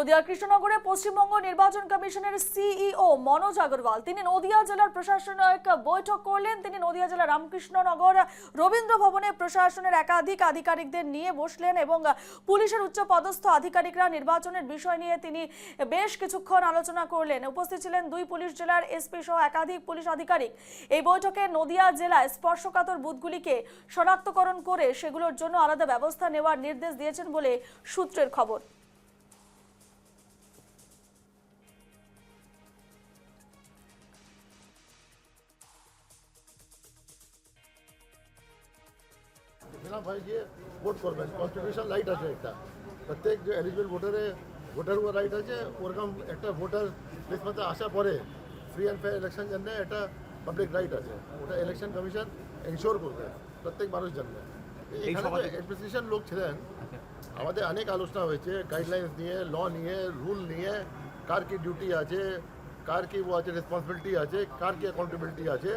নদিয়ার কৃষ্ণনগরে পশ্চিমবঙ্গ নির্বাচন কমিশনের সিইও মনোজ আগরওয়াল তিনি নদিয়া জেলার প্রশাসনিক বৈঠক করলেন। তিনি নদিয়া জেলার রামকৃষ্ণনগর রবীন্দ্র ভবনে প্রশাসনের একাধিক আধিকারিকদের নিয়ে বসলেন এবং পুলিশের উচ্চ পদস্থ আধিকারিকরা নির্বাচনের বিষয় নিয়ে তিনি বেশ কিছুক্ষণ আলোচনা করলেন। উপস্থিত ছিলেন দুই পুলিশ জেলার এসপি সহ একাধিক পুলিশ আধিকারিক। এই বৈঠকে নদিয়া জেলায় স্পর্শকাতর বুথগুলিকে শনাক্তকরণ করে সেগুলোর জন্য আলাদা ব্যবস্থা নেওয়ার নির্দেশ দিয়েছেন বলে সূত্রের খবর। ভাই যে ভোট করবেন কনস্টিটিউশন রাইট আছে একটা, প্রত্যেক যে এলিজিবল ভোটার রাইট আছে, ওরকম একটা ভোটার লিস্ট মধ্যে আসার পরে ফ্রি অ্যান্ড ফেয়ার ইলেকশন জন্য একটা পাবলিক রাইট আছে, ওটা ইলেকশন কমিশন এনশোর করবে প্রত্যেক মানুষের জন্য। এডমিনিস্ট্রেশন লোক ছিলেন, আমাদের অনেক আলোচনা হয়েছে গাইডলাইন্স নিয়ে, ল নিয়ে, রুল নিয়ে, কার কি ডিউটি আছে, কার কি আছে রেসপন্সিবিলিটি আছে, কার কি অ্যাকাউন্টেবিলিটি আছে,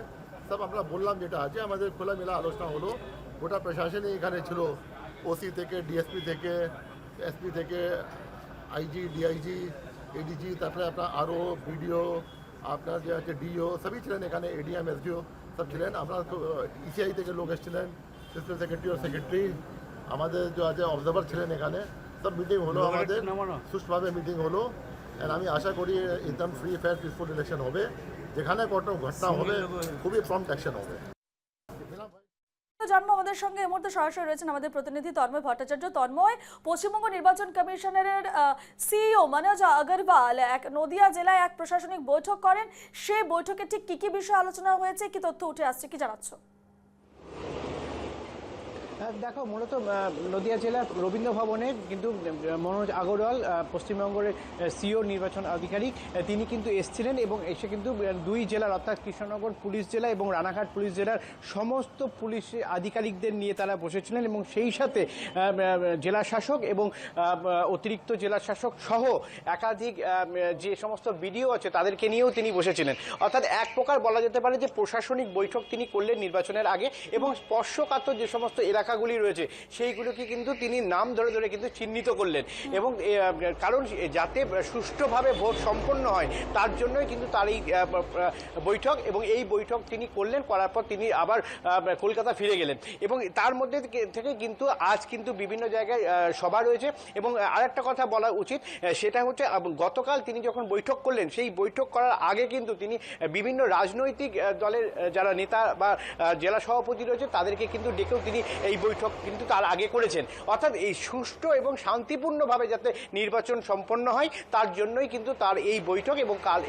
সব আমরা বললাম যেটা আছে। আমাদের খোলামেলা আলোচনা হলো, গোটা প্রশাসনই এখানে ছিল, ওসি থেকে, ডিএসপি থেকে, এসপি থেকে, আইজি, ডিআইজি, এডিজি, তারপরে আপনার আরও বিডিও, আপনার যে আছে ডিও, সবই ছিলেন এখানে, এডিএম, এসডিও সব ছিলেন। আমরা ইসিআই থেকে লোক এসেছিলেন, প্রিন্সিপাল সেক্রেটারি ও সেক্রেটারি, আমাদের যে আছে অবজারভার ছিলেন এখানে। সব মিটিং হলো, আমাদের সুষ্ঠুভাবে মিটিং হলো। আর আমি আশা করি একদম ফ্রি ফেয়ার পিসফুল ইলেকশন হবে, যেখানে কোনো ঘটনা হবে খুবই প্রম্পট অ্যাকশন হবে। জানবো, আমাদের সঙ্গে এই মুহূর্তে সরাসরি রয়েছেন আমাদের প্রতিনিধি তন্ময় ভট্টাচার্য। তন্ময়, পশ্চিমবঙ্গ নির্বাচন কমিশনের সিইও মনোজ আগরওয়াল নদিয়া জেলায় এক প্রশাসনিক বৈঠক করেন। সেই বৈঠকে ঠিক কি কি বিষয় আলোচনা হয়েছে, কি তথ্য উঠে আসছে, কি জানাচ্ছ? দেখো, মূলত নদিয়া জেলার রবীন্দ্র ভবনে কিন্তু মনোজ আগরওয়াল পশ্চিমবঙ্গের সিইও নির্বাচন আধিকারিক, তিনি কিন্তু এসেছিলেন এবং এসে কিন্তু দুই জেলার অর্থাৎ কৃষ্ণনগর পুলিশ জেলা এবং রানাঘাট পুলিশ জেলার সমস্ত পুলিশ আধিকারিকদের নিয়ে তারা বসেছিলেন এবং সেই সাথে জেলা শাসক এবং অতিরিক্ত জেলা শাসক সহ একাধিক যে সমস্ত বিডিও আছে তাদেরকে নিয়েও তিনি বসেছিলেন। অর্থাৎ এক প্রকার বলা যেতে পারে যে প্রশাসনিক বৈঠক তিনি করলেন নির্বাচনের আগে এবং স্পর্শকাতর যে সমস্ত এলাকাগুলি রয়েছে সেইগুলোকে কিন্তু তিনি নাম ধরে ধরে কিন্তু চিহ্নিত করলেন এবং কারণ যাতে সুষ্ঠুভাবে ভোট সম্পন্ন হয় তার জন্যই কিন্তু তার এই বৈঠক এবং এই বৈঠক তিনি করলেন। করার পর তিনি আবার কলকাতা ফিরে গেলেন এবং তার মধ্যে থেকে কিন্তু আজ কিন্তু বিভিন্ন জায়গায় সভা রয়েছে। এবং আরেকটা কথা বলা উচিত, সেটা হচ্ছে গতকাল তিনি যখন বৈঠক করলেন সেই বৈঠক করার আগে কিন্তু তিনি বিভিন্ন রাজনৈতিক দলের যারা নেতা বা জেলা সভাপতি রয়েছে তাদেরকে কিন্তু ডেকেও তিনি এই বৈঠক কিন্তু তার আগে করেছেন। অর্থাৎ এই সুষ্ঠু এবং শান্তিপূর্ণভাবে যাতে নির্বাচন সম্পন্ন হয় তার জন্যই কিন্তু তার এই বৈঠক এবং কাল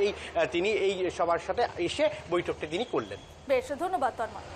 তিনি এই সবার সাথে এসে বৈঠকটি তিনি করলেন। বেশ, ধন্যবাদ তন্ময়।